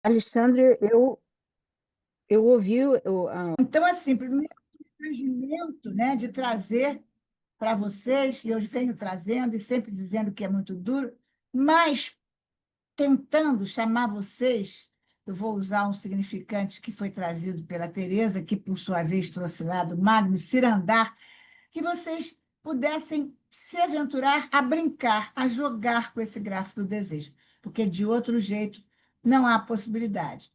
Alexandre, eu ouvi Então, assim, primeiro, constrangimento, né, de trazer para vocês, e eu venho trazendo e sempre dizendo que é muito duro, mas tentando chamar vocês, eu vou usar um significante que foi trazido pela Teresa, que por sua vez trouxe lá do Magno Cirandar, que vocês pudessem se aventurar a brincar, a jogar com esse gráfico do desejo, porque de outro jeito não há possibilidade.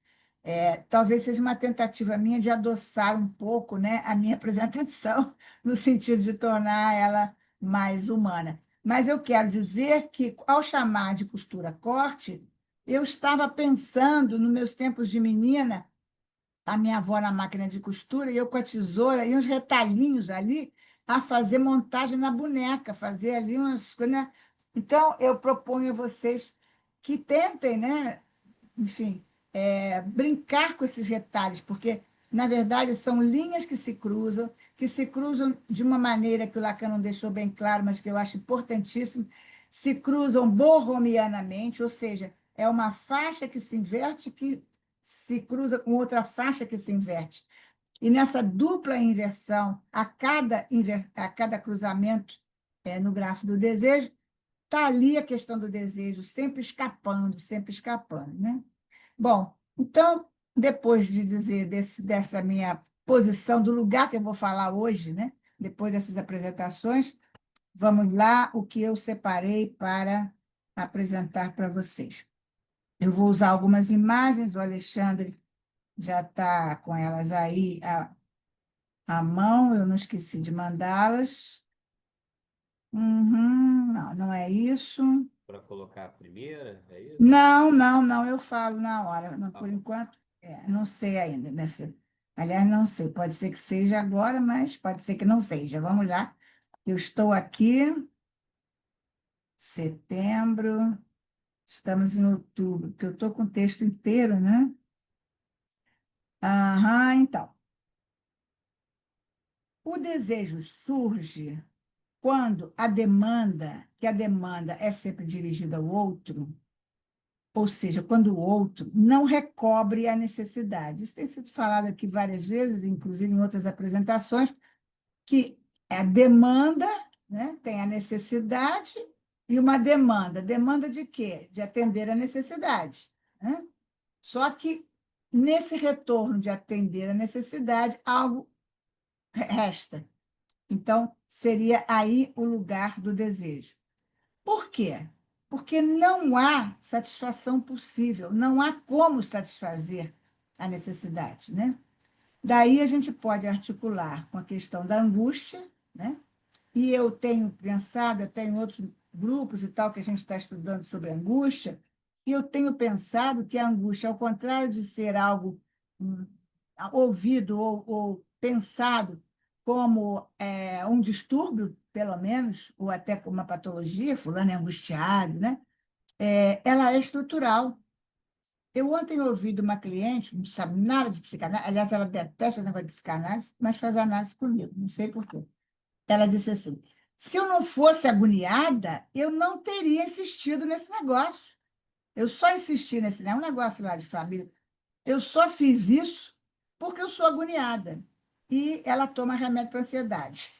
Talvez seja uma tentativa minha de adoçar um pouco, né, a minha apresentação, no sentido de tornar ela mais humana. Mas eu quero dizer que, ao chamar de costura-corte, eu estava pensando, nos meus tempos de menina, a minha avó na máquina de costura, e eu com a tesoura e uns retalhinhos ali, a fazer montagem na boneca, fazer ali umas coisas, né? Então, eu proponho a vocês que tentem, né? Enfim, brincar com esses retalhos, porque, na verdade, são linhas que se cruzam de uma maneira que o Lacan não deixou bem claro, mas que eu acho importantíssimo, se cruzam borromianamente, ou seja, é uma faixa que se inverte, que se cruza com outra faixa que se inverte. E nessa dupla inversão, a cada cruzamento no gráfico do desejo, está ali a questão do desejo, sempre escapando, né? Bom, então, depois de dizer dessa minha posição, do lugar que eu vou falar hoje, né? Depois dessas apresentações, vamos lá, o que eu separei para apresentar para vocês. Eu vou usar algumas imagens, o Alexandre já está com elas aí à mão, eu não esqueci de mandá-las. Uhum, não, não é isso. Para colocar a primeira, é isso? Não, não, não, eu falo na hora. Tá Por bom. enquanto, não sei ainda. Aliás, não sei, pode ser que seja agora, mas pode ser que não seja. Vamos lá. Eu estou aqui, setembro, estamos em outubro, porque eu estou com o texto inteiro, né? Aham, então. O desejo surge quando que a demanda é sempre dirigida ao outro, ou seja, quando o outro não recobre a necessidade. Isso tem sido falado aqui várias vezes, inclusive em outras apresentações, que a demanda, né, tem a necessidade e uma demanda. Demanda de quê? De atender a necessidade, né? Só que nesse retorno de atender a necessidade, algo resta. Então, seria aí o lugar do desejo. Por quê? Porque não há satisfação possível, não há como satisfazer a necessidade, né? Daí a gente pode articular com a questão da angústia, né? E eu tenho pensado, até em outros grupos e tal, que a gente está estudando sobre angústia, e eu tenho pensado que a angústia, ao contrário de ser algo hum, ouvido ou pensado como um distúrbio, pelo menos, ou até como uma patologia, fulano é angustiado, né? Ela é estrutural. Eu ontem ouvi de uma cliente, não sabe nada de psicanálise, aliás, ela detesta o negócio de psicanálise, mas faz análise comigo, não sei por quê. Ela disse assim: se eu não fosse agoniada, eu não teria insistido nesse negócio. Eu só insisti nesse, né, um negócio lá de família. Eu só fiz isso porque eu sou agoniada. E ela toma remédio para ansiedade.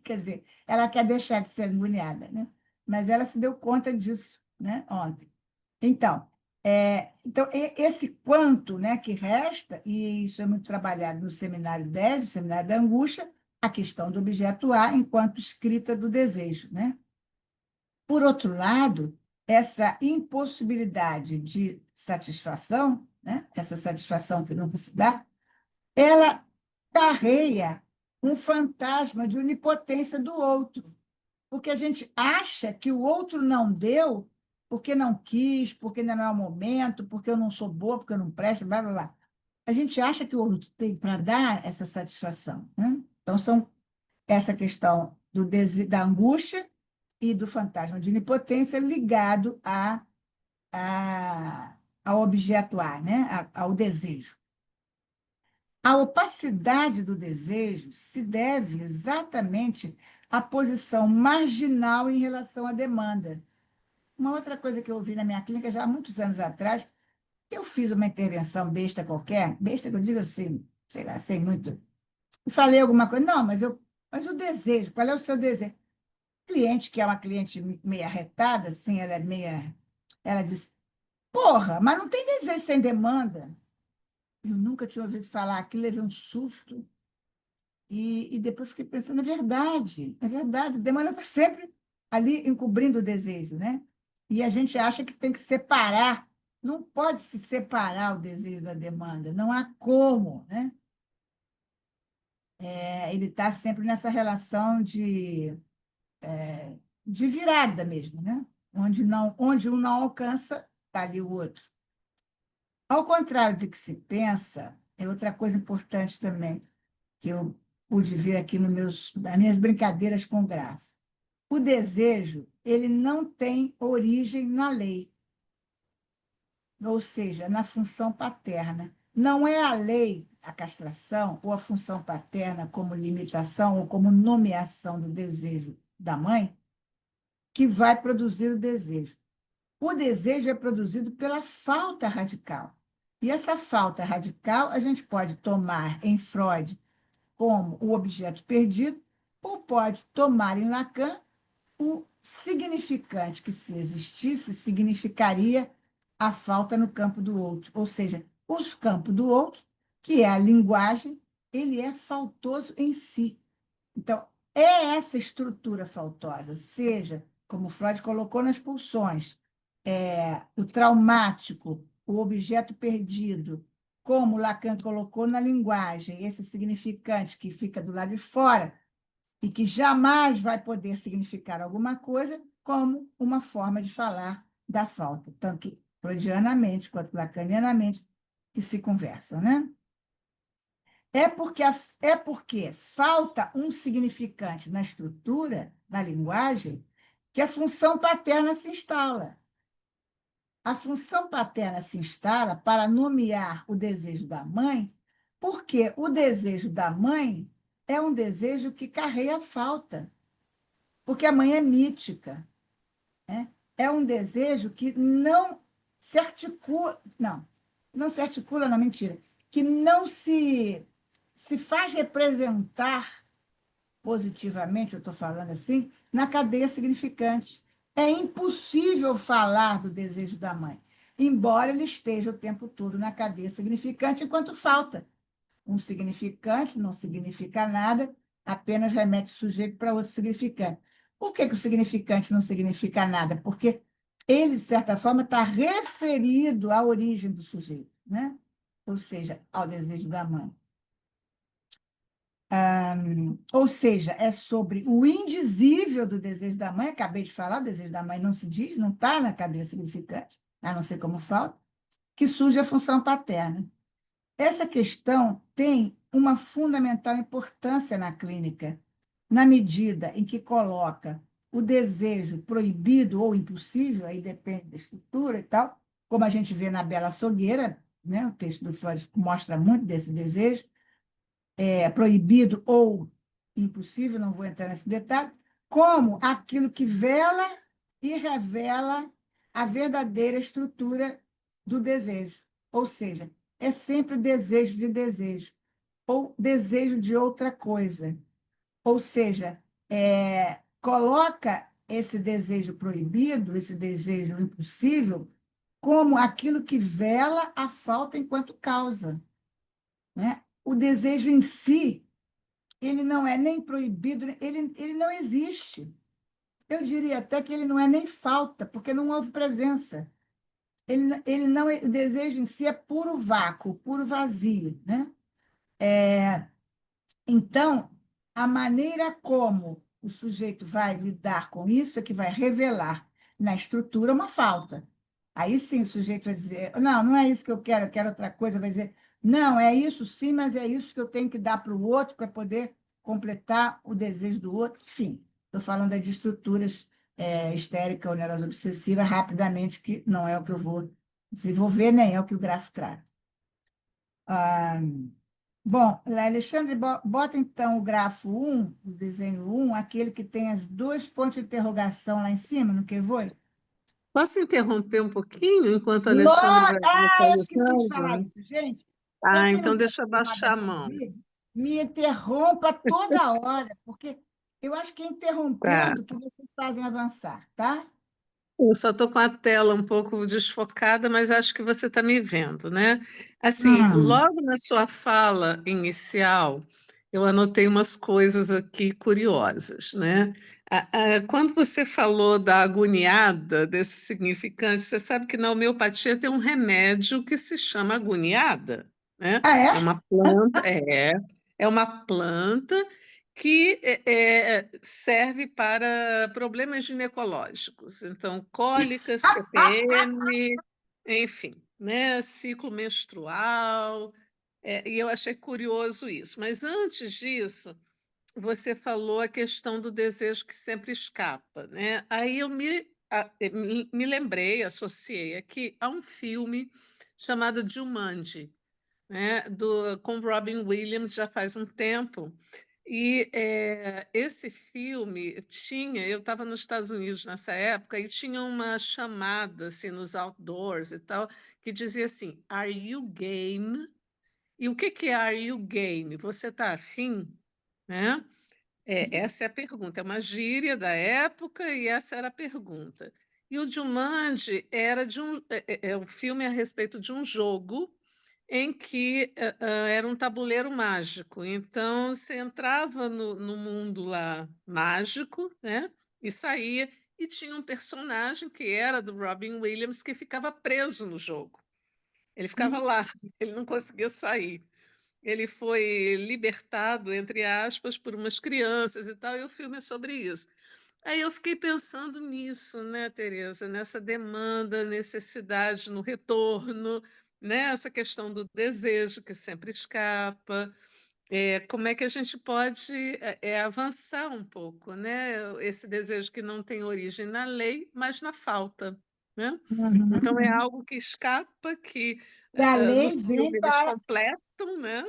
Quer dizer, ela quer deixar de ser agoniada, né? Mas ela se deu conta disso, né, ontem. Esse quanto, né, que resta, e isso é muito trabalhado no seminário 10, no seminário da angústia, a questão do objeto A enquanto escrita do desejo, né? Por outro lado, essa impossibilidade de satisfação, né, essa satisfação que nunca se dá, ela carrega um fantasma de onipotência do outro, porque a gente acha que o outro não deu porque não quis, porque ainda não é o momento, porque eu não sou boa, porque eu não presto, blá, blá, blá. A gente acha que o outro tem para dar essa satisfação, né? Então, são essa questão da angústia e do fantasma de onipotência ligado ao objeto A, né? Ao desejo. A opacidade do desejo se deve exatamente à posição marginal em relação à demanda. Uma outra coisa que eu ouvi na minha clínica já há muitos anos atrás, Eu fiz uma intervenção besta qualquer, besta que eu digo assim, sei lá, sem muito. E falei alguma coisa, não, mas o desejo, qual é o seu desejo? Cliente, que é uma cliente meia arretada, assim, ela é meia. Ela disse, porra, mas não tem desejo sem demanda. Eu nunca tinha ouvido falar aquilo, levei um susto. E depois fiquei pensando, é verdade, a demanda está sempre ali encobrindo o desejo, né? E a gente acha que tem que separar, não pode se separar o desejo da demanda, não há como, né? Ele está sempre nessa relação de virada mesmo, né? Onde um não alcança, está ali o outro. Ao contrário do que se pensa, é outra coisa importante também, que eu pude ver aqui nas minhas brincadeiras com graça. O desejo, ele não tem origem na lei, ou seja, na função paterna. Não é a lei, a castração, ou a função paterna como limitação ou como nomeação do desejo da mãe, que vai produzir o desejo. O desejo é produzido pela falta radical. E essa falta radical a gente pode tomar em Freud como o objeto perdido, ou pode tomar em Lacan o significante, que se existisse, significaria a falta no campo do outro. Ou seja, o campo do outro, que é a linguagem, ele é faltoso em si. Então, é essa estrutura faltosa, seja, como Freud colocou nas pulsões, o traumático, o objeto perdido, como Lacan colocou na linguagem, esse significante que fica do lado de fora e que jamais vai poder significar alguma coisa, como uma forma de falar da falta, tanto freudianamente quanto lacanianamente, que se conversam, né? É porque falta um significante na estrutura, na linguagem, que a função paterna se instala. A função paterna se instala para nomear o desejo da mãe, porque o desejo da mãe é um desejo que carrega falta, porque a mãe é mítica, né? É um desejo que não se articula, não se articula, não, mentira, que não se faz representar positivamente, eu estou falando assim, na cadeia significante. É impossível falar do desejo da mãe, embora ele esteja o tempo todo na cadeia significante, enquanto falta. Um significante não significa nada, apenas remete o sujeito para outro significante. Por que o significante não significa nada? Porque ele, de certa forma, está referido à origem do sujeito, né? Ou seja, ao desejo da mãe. Ou seja, é sobre o indizível do desejo da mãe, acabei de falar, o desejo da mãe não se diz, não está na cadeia significante, a não ser como falta, que surge a função paterna. Essa questão tem uma fundamental importância na clínica, na medida em que coloca o desejo proibido ou impossível, aí depende da estrutura e tal, como a gente vê na Bela Açougueira, né? O texto do Freud mostra muito desse desejo, proibido ou impossível, não vou entrar nesse detalhe, como aquilo que vela e revela a verdadeira estrutura do desejo. Ou seja, é sempre desejo de desejo, ou desejo de outra coisa. Ou seja, coloca esse desejo proibido, esse desejo impossível, como aquilo que vela a falta enquanto causa, né? O desejo em si, ele não é nem proibido, ele não existe. Eu diria até que ele não é nem falta, porque não houve presença. Ele não é, o desejo em si é puro vácuo, puro vazio, né? Então, a maneira como o sujeito vai lidar com isso é que vai revelar na estrutura uma falta. Aí sim o sujeito vai dizer, não, não é isso que eu quero outra coisa. Vai dizer, não, é isso sim, mas é isso que eu tenho que dar para o outro para poder completar o desejo do outro. Enfim, estou falando de estruturas histérica ou neurosa obsessiva rapidamente, que não é o que eu vou desenvolver, nem é o que o grafo trata. Bom, Alexandre, bota então o grafo 1, o desenho 1, aquele que tem as duas pontos de interrogação lá em cima, no que foi? Posso interromper um pouquinho enquanto a Alexandre vai Eu esqueci de falar atualizando? isso, gente. Ah, Para quem não então está deixa eu acostumado a baixar a me mão. ouvir, me interrompa toda hora, porque eu acho que é Tá. interrompendo que vocês fazem avançar, tá? Eu só estou com a tela um pouco desfocada, mas acho que você está me vendo, né? Assim, logo na sua fala inicial, eu anotei umas coisas aqui curiosas, né? Quando você falou da agoniada, desse significante, você sabe que na homeopatia tem um remédio que se chama agoniada, né? Ah, É é? uma planta, é uma planta que serve para problemas ginecológicos. Então, cólicas, TPM, enfim, né? Ciclo menstrual. E eu achei curioso isso. Mas antes disso, você falou a questão do desejo que sempre escapa, né? Aí eu me lembrei, associei aqui a um filme chamado Jumanji, né? Com Robin Williams já faz um tempo. E esse filme eu estava nos Estados Unidos nessa época e tinha uma chamada assim nos outdoors e tal que dizia assim, Are you game? E o que que é Are you game? Você está afim? Né? Essa é a pergunta. É uma gíria da época e essa era a pergunta. E o Jumanji era um filme a respeito de um jogo em que era um tabuleiro mágico. Então, você entrava no mundo lá mágico, né? E saía, e tinha um personagem que era do Robin Williams que ficava preso no jogo. Ele ficava lá, ele não conseguia sair. Ele foi libertado, entre aspas, por umas crianças e tal, e o filme é sobre isso. Aí eu fiquei pensando nisso, né, Tereza, nessa demanda, necessidade no retorno, né, essa questão do desejo que sempre escapa, como é que a gente pode avançar um pouco, né? Esse desejo que não tem origem na lei, mas na falta, né? Então é algo que escapa, que E a no lei vem filme eles para completam, né?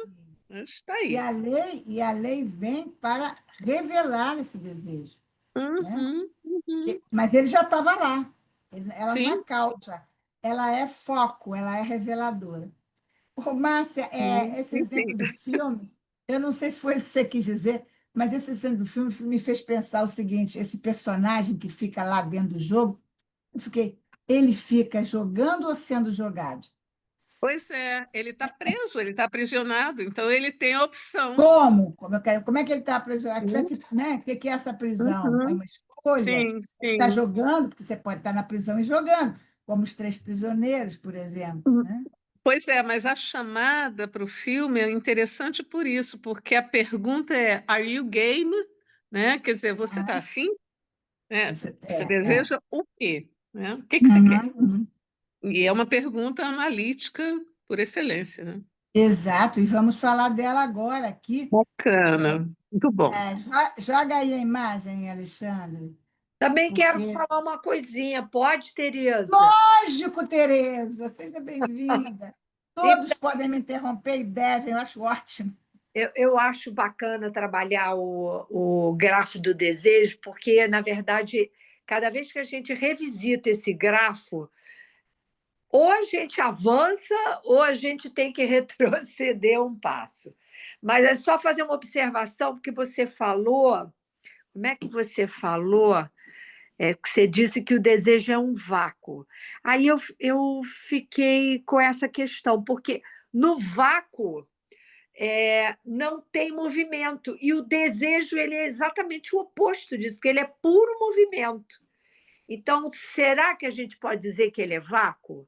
Mas está e aí. a lei vem para revelar esse desejo, né? Uhum, uhum. Mas ele já estava lá. Ela não é Sim, causa, ela é foco, ela é reveladora. Ô, Márcia, sim, esse exemplo enfim. do filme, eu não sei se foi isso que você quis dizer, mas esse exemplo do filme me fez pensar o seguinte: esse personagem que fica lá dentro do jogo, ele fica jogando ou sendo jogado? Pois é, ele está preso, ele está aprisionado, então ele tem a opção. Como? Como é que ele está preso? Uhum, Né? O que é essa prisão? É uhum. uma escolha? Sim, Ele está sim. jogando, porque você pode estar na prisão e jogando, como os três prisioneiros, por exemplo. Né? Pois é, mas a chamada para o filme é interessante por isso, porque a pergunta é Are you game? Né? Quer dizer, você está Ah, afim? Né? você- Você é, é. deseja o quê? Né? O que que você Uhum, quer? uhum. E é uma pergunta analítica por excelência, né? Exato, e vamos falar dela agora aqui. Bacana, muito bom. Joga aí a imagem, Alexandre, Também quero porque. falar uma coisinha, pode, Tereza? Lógico, Tereza, seja bem-vinda. Todos Então, podem me interromper e devem, eu acho ótimo. eu acho bacana trabalhar o grafo do desejo, porque, na verdade, cada vez que a gente revisita esse grafo, ou a gente avança ou a gente tem que retroceder um passo. Mas é só fazer uma observação, porque você falou, como é que você falou? Que você disse que o desejo é um vácuo. Aí eu fiquei com essa questão, porque no vácuo não tem movimento, e o desejo ele é exatamente o oposto disso, porque ele é puro movimento. Então, será que a gente pode dizer que ele é vácuo?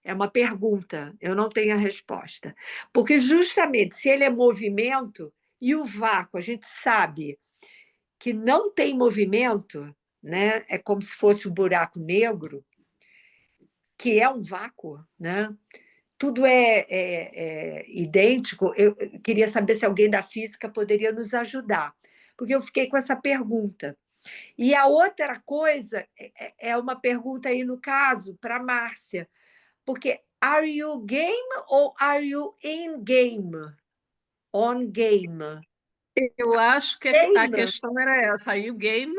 É uma pergunta, eu não tenho a resposta. Porque, justamente, se ele é movimento e o vácuo, a gente sabe que não tem movimento, né? É como se fosse um buraco negro, que é um vácuo, né? Tudo é idêntico. Eu queria saber se alguém da física poderia nos ajudar, porque eu fiquei com essa pergunta. E a outra coisa é uma pergunta aí, no caso, para a Márcia, porque are you game ou are you in game? On game? Eu acho que a Game. questão era essa, aí o game,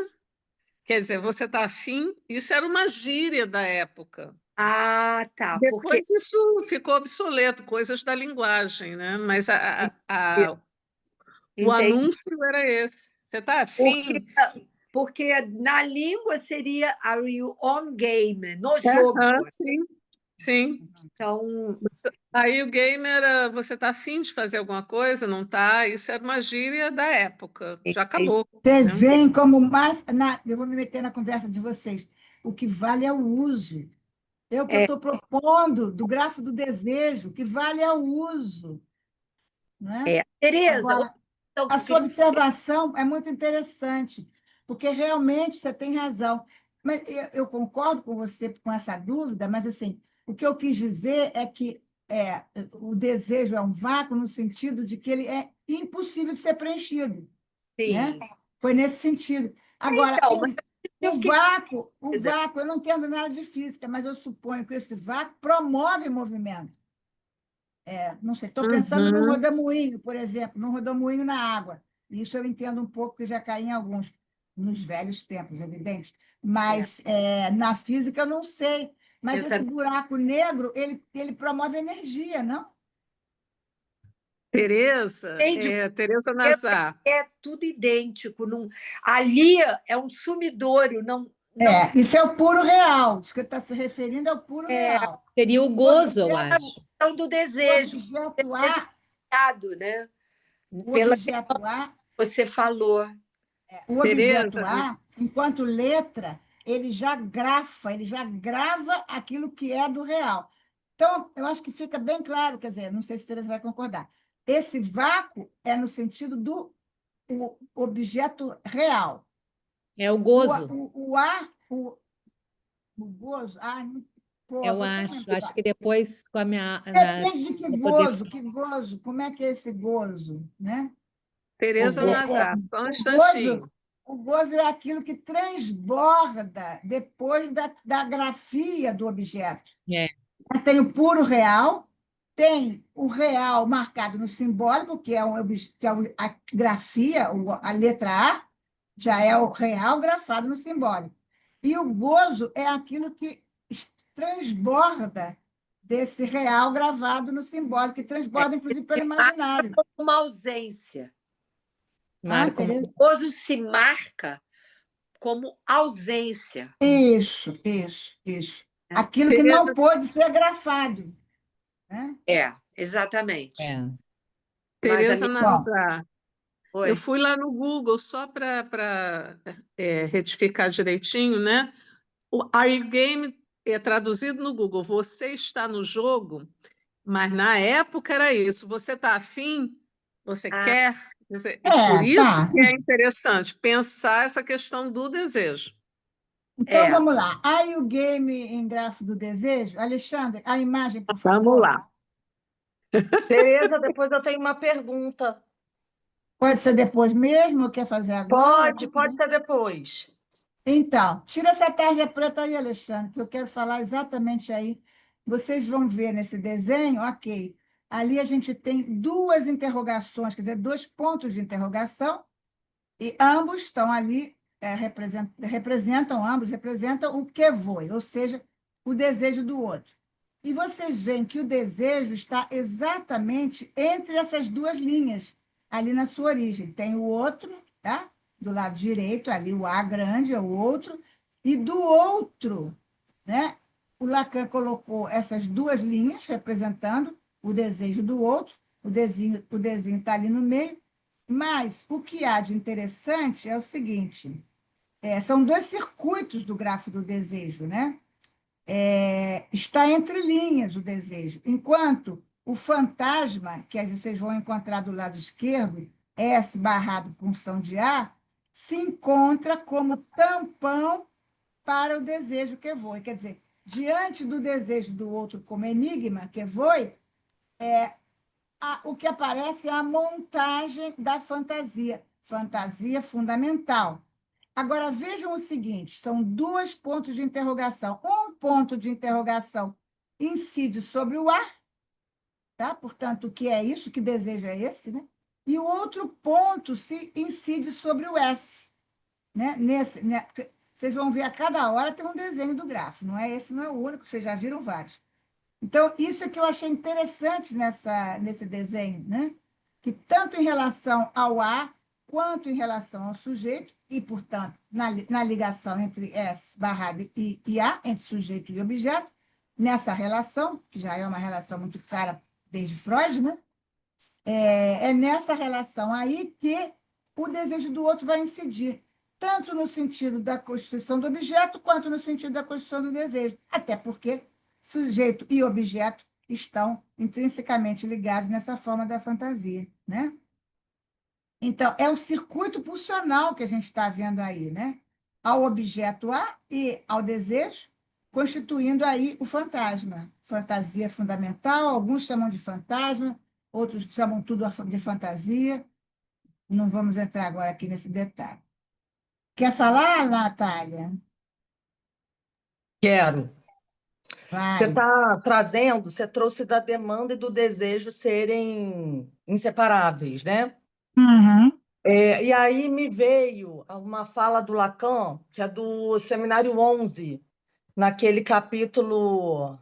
Quer dizer, você está afim? Isso era uma gíria da época. Ah, tá. Porque Depois isso ficou obsoleto, coisas da linguagem, né? Mas o entendi. anúncio era esse. Você está Porque, afim? porque na língua seria Are you on game? No jogo. Aham, sim, sim. Então, Aí o game era, você está afim de fazer alguma coisa? Não está? Isso era uma gíria da época. Já entendi. acabou, Vocês né? veem como mais. Eu vou me meter na conversa de vocês. O que vale é o uso. É o que eu É, estou propondo do grafo do desejo. O que vale é o uso. Não é? Tereza, outra Agora, questão a que eu sua queria. observação é muito interessante, porque realmente você tem razão. Mas eu concordo com você com essa dúvida, mas assim, o que eu quis dizer é que o desejo é um vácuo no sentido de que ele é impossível de ser preenchido, né? Sim. Foi nesse sentido. Agora, Então, mas eu fiquei o curiosa. vácuo, eu não entendo nada de física, mas eu suponho que esse vácuo promove movimento. Não sei, estou pensando no Uhum. rodamuinho, por exemplo, no rodamuinho na água. Isso eu entendo um pouco, que já caí em alguns, nos velhos tempos, evidente. É, Mas na física eu não sei. Mas eu esse também. buraco negro, ele promove energia, não? Entende? Tereza Nazar. É tudo idêntico. Não, ali é um sumidouro, não Isso é o puro real. Isso que está se referindo é o puro é real. Seria o O gozo, eu objeto, acho. questão do o desejo, objeto desejo A, criado, né? o Pela objeto A que você falou. O objeto Tereza, A, enquanto letra, ele já grafa, ele já grava aquilo que é do real. Então, eu acho que fica bem claro, quer dizer, não sei se a Teresa vai concordar. Esse vácuo é no sentido do objeto real. É o gozo, O A, o gozo, pô, eu você não me acho. Acho fala. que depois, com a minha. Depende de que Vou poder. gozo, que gozo, como é que é esse gozo, né? O Tereza gozo. Nazar, só um O gozo, instantinho. o gozo é aquilo que transborda depois da grafia do objeto. É, Tem o puro real, tem o real marcado no simbólico, que é a grafia, a letra A, já é o real grafado no simbólico. E o gozo é aquilo que transborda desse real gravado no simbólico, que transborda, inclusive, pelo Se marca imaginário. como uma ausência. marca uma. Tereza? O gozo se marca como ausência. Isso. Né? Aquilo que não Tereza, pôde ser grafado, né? Exatamente. É. Mas a Tereza minha Bom, Nazar, eu foi. fui lá no Google só para retificar direitinho, né? O Are You Game é traduzido no Google, você está no jogo, mas na época era isso, você está afim, você Ah, quer, quer dizer, e por isso tá. que é interessante pensar essa questão do desejo. Então é. vamos lá. Are you game em grafo do desejo? Alexandre, a imagem, por Vamos favor. lá. Tereza, depois eu tenho uma pergunta. Pode ser depois mesmo, ou quer fazer agora? Pode ser depois. Então, tira essa tarja preta aí, Alexandre, que eu quero falar exatamente aí. Vocês vão ver nesse desenho, ok. Ali a gente tem duas interrogações, quer dizer, dois pontos de interrogação, e ambos estão ali, ambos representam o que foi, ou seja, o desejo do outro. E vocês veem que o desejo está exatamente entre essas duas linhas, ali na sua origem. Tem o outro, tá? Do lado direito, ali o A grande é o outro, e do outro, né? O Lacan colocou essas duas linhas representando o desejo do outro, o desenho está ali no meio, mas o que há de interessante é o seguinte: são dois circuitos do grafo do desejo, né? Está entre linhas o desejo, enquanto o fantasma, que vocês vão encontrar do lado esquerdo, S barrado punção de A, se encontra como tampão para o desejo que foi. Quer dizer, diante do desejo do outro como enigma que foi, o que aparece é a montagem da fantasia fundamental. Agora, vejam o seguinte: são dois pontos de interrogação. Um ponto de interrogação incide sobre o A, tá? Portanto, o que é isso? Que desejo é esse? Né? E o outro ponto se incide sobre o S. Né? vocês vão ver a cada hora tem um desenho do grafo. Esse não é o único, vocês já viram vários. Então, isso é que eu achei interessante nesse desenho, né? Que tanto em relação ao A, quanto em relação ao sujeito, e, portanto, na ligação entre S barrado e A, entre sujeito e objeto, nessa relação, que já é uma relação muito clara desde Freud, né? É nessa relação aí que o desejo do outro vai incidir, tanto no sentido da constituição do objeto, quanto no sentido da constituição do desejo. Até porque sujeito e objeto estão intrinsecamente ligados nessa forma da fantasia, né? Então, é um circuito pulsional que a gente está vendo aí, né? Ao objeto A e ao desejo, constituindo aí o fantasma. Fantasia fundamental, alguns chamam de fantasma, outros chamam tudo de fantasia. Não vamos entrar agora aqui nesse detalhe. Quer falar, Natália? Quero. Você Vai. está trazendo, você trouxe da demanda e do desejo serem inseparáveis, né? Uhum. E aí me veio uma fala do Lacan, que é do Seminário 11, naquele capítulo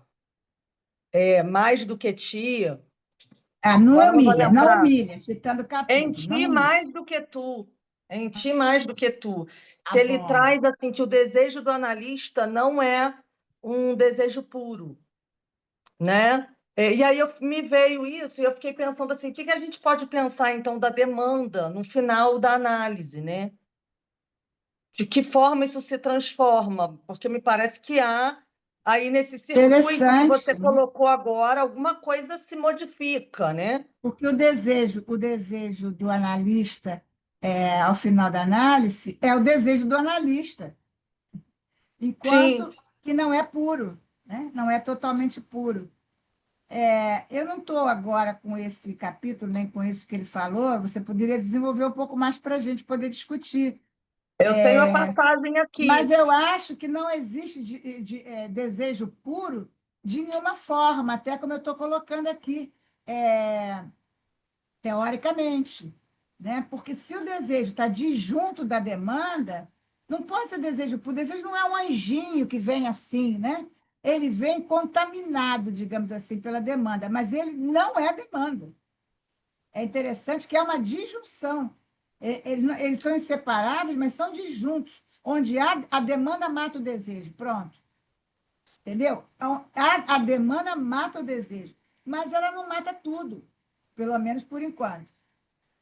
Mais do que Ti. Não Agora eu não vou humilha, não lembrar. humilha, citando o Em capítulo, não ti humilha. mais do que tu. Em ti mais do que tu. Tá Que ele bom. traz assim, que o desejo do analista não é um desejo puro, né? E aí me veio isso e eu fiquei pensando assim, o que a gente pode pensar então da demanda no final da análise, né? De que forma isso se transforma? Porque me parece que há aí nesse circuito que você Interessante, né? colocou agora, alguma coisa se modifica, né? Porque o desejo do analista, ao final da análise, é o desejo do analista, Sim, enquanto que não é puro, né? Não é totalmente puro. Eu não estou agora com esse capítulo, nem com isso que ele falou, você poderia desenvolver um pouco mais para a gente poder discutir. eu tenho a passagem Mas aqui. eu acho que não existe desejo puro de nenhuma forma, até como eu estou colocando aqui, teoricamente, né? Porque se o desejo está disjunto da demanda, não pode ser desejo puro. O desejo não é um anjinho que vem assim, né? Ele vem contaminado, digamos assim, pela demanda, mas ele não é demanda. É interessante que é uma disjunção. Eles são inseparáveis, mas são disjuntos, onde a demanda mata o desejo. Pronto. Entendeu? Então, a demanda mata o desejo, mas ela não mata tudo, pelo menos por enquanto,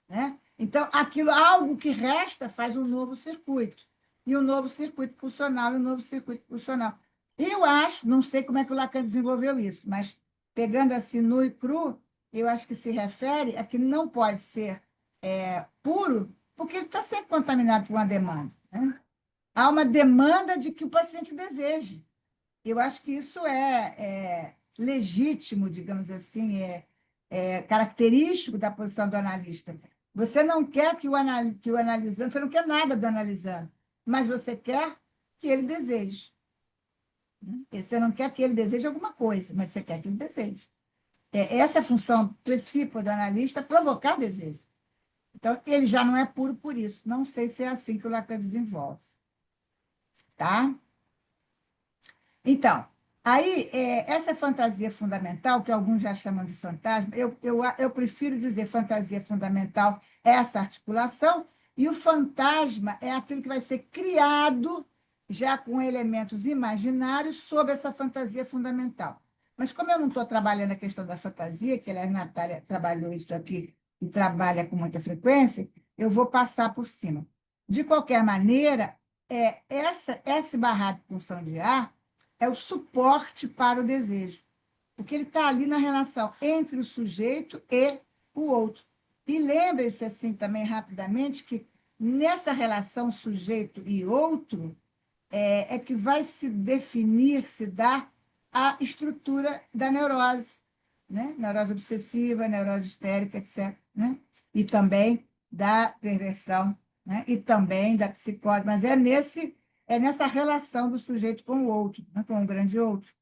né? Então, algo que resta faz um novo circuito, e um novo circuito pulsional, e um novo circuito pulsional. Eu acho, não sei como é que o Lacan desenvolveu isso, mas pegando assim nu e cru, eu acho que se refere a que não pode ser puro, porque ele está sempre contaminado por uma demanda, né? Há uma demanda de que o paciente deseje. Eu acho que isso é legítimo, digamos assim, é característico da posição do analista. Você não quer que o analisando, você não quer nada do analisando, mas você quer que ele deseje, né? Você não quer que ele deseje alguma coisa, mas você quer que ele deseje. Essa é a função principal do analista, provocar desejo. Então, ele já não é puro por isso. Não sei se é assim que o Lacan desenvolve. Tá? Então, aí, essa fantasia fundamental, que alguns já chamam de fantasma, eu prefiro dizer fantasia fundamental, essa articulação, e o fantasma é aquilo que vai ser criado já com elementos imaginários sobre essa fantasia fundamental. Mas como eu não estou trabalhando a questão da fantasia, que a Natália trabalhou isso aqui e trabalha com muita frequência, eu vou passar por cima. De qualquer maneira, esse barrado de função de A é o suporte para o desejo, porque ele está ali na relação entre o sujeito e o outro. E lembre-se, assim, também rapidamente, que nessa relação sujeito e outro é que vai se definir, se dar a estrutura da neurose, né? Neurose obsessiva, neurose histérica, etc., né? E também da perversão, né? E também da psicose, mas é nessa relação do sujeito com o outro, né? Com o grande outro.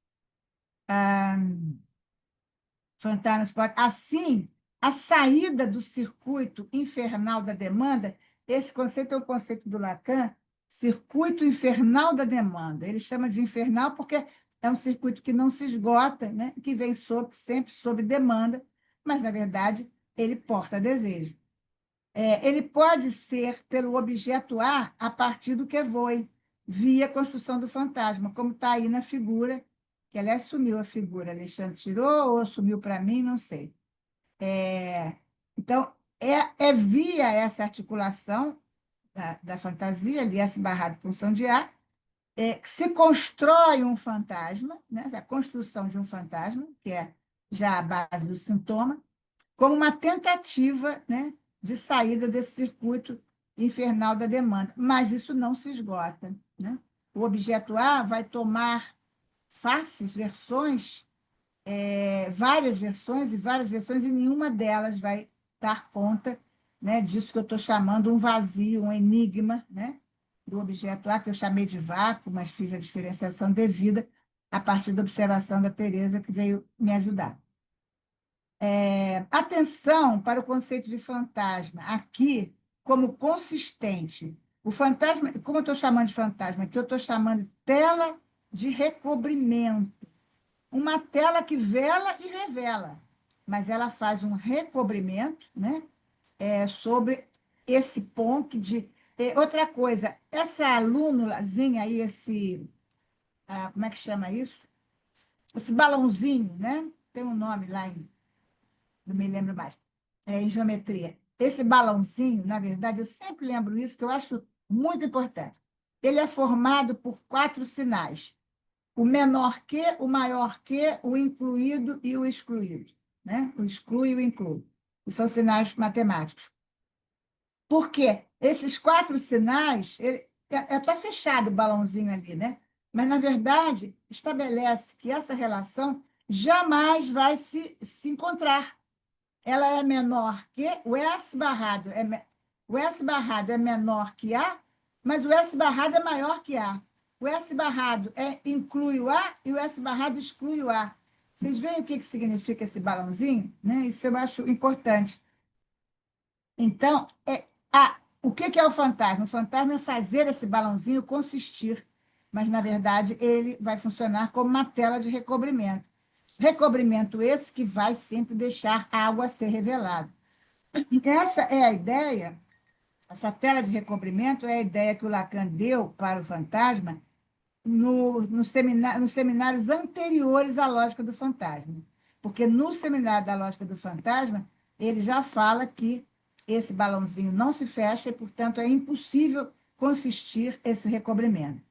Fantasmas pode. Assim, a saída do circuito infernal da demanda, esse conceito é o conceito do Lacan, circuito infernal da demanda. Ele chama de infernal porque é um circuito que não se esgota, né? Que vem sempre sob demanda, mas, na verdade, ele porta desejo. Ele pode ser pelo objeto A partir do que foi, via construção do fantasma, como está aí na figura, que aliás sumiu a figura, Alexandre tirou ou sumiu para mim, não sei. Então, é via essa articulação da fantasia, ali S barrado função de A, que se constrói um fantasma, né? A construção de um fantasma, que é já a base do sintoma, como uma tentativa, né, de saída desse circuito infernal da demanda. Mas isso não se esgota, né? O objeto A vai tomar versões, várias versões, e nenhuma delas vai dar conta, né, disso que eu estou chamando um vazio, um enigma, né, do objeto A, que eu chamei de vácuo, mas fiz a diferenciação devida a partir da observação da Teresa, que veio me ajudar. Atenção para o conceito de fantasma, aqui, como consistente. O fantasma, como eu estou chamando de fantasma, aqui eu estou chamando de tela de recobrimento. Uma tela que vela e revela, mas ela faz um recobrimento, né, sobre esse ponto de... outra coisa, essa alúnulazinha aí, como é que chama isso? Esse balãozinho, né? Tem um nome lá não me lembro mais, em geometria. Esse balãozinho, na verdade, eu sempre lembro isso, que eu acho muito importante. Ele é formado por 4 sinais: o menor que, o maior que, o incluído e o excluído, né? O exclui e o inclui. E são sinais matemáticos. Por quê? Esses 4 sinais, está fechado o balãozinho ali, né? Mas, na verdade, estabelece que essa relação jamais vai se encontrar. Ela é menor que o S barrado. O S barrado é menor que A, mas o S barrado é maior que A. O S barrado inclui o A e o S barrado exclui o A. Vocês veem o que significa esse balãozinho? Né? Isso eu acho importante. Então, o que é o fantasma? O fantasma é fazer esse balãozinho consistir, mas, na verdade, ele vai funcionar como uma tela de recobrimento. Recobrimento esse que vai sempre deixar algo a ser revelado. Essa é a ideia, essa tela de recobrimento é a ideia que o Lacan deu para o fantasma nos seminários anteriores à lógica do fantasma. Porque no seminário da lógica do fantasma, ele já fala que esse balãozinho não se fecha e, portanto, é impossível consistir esse recobrimento.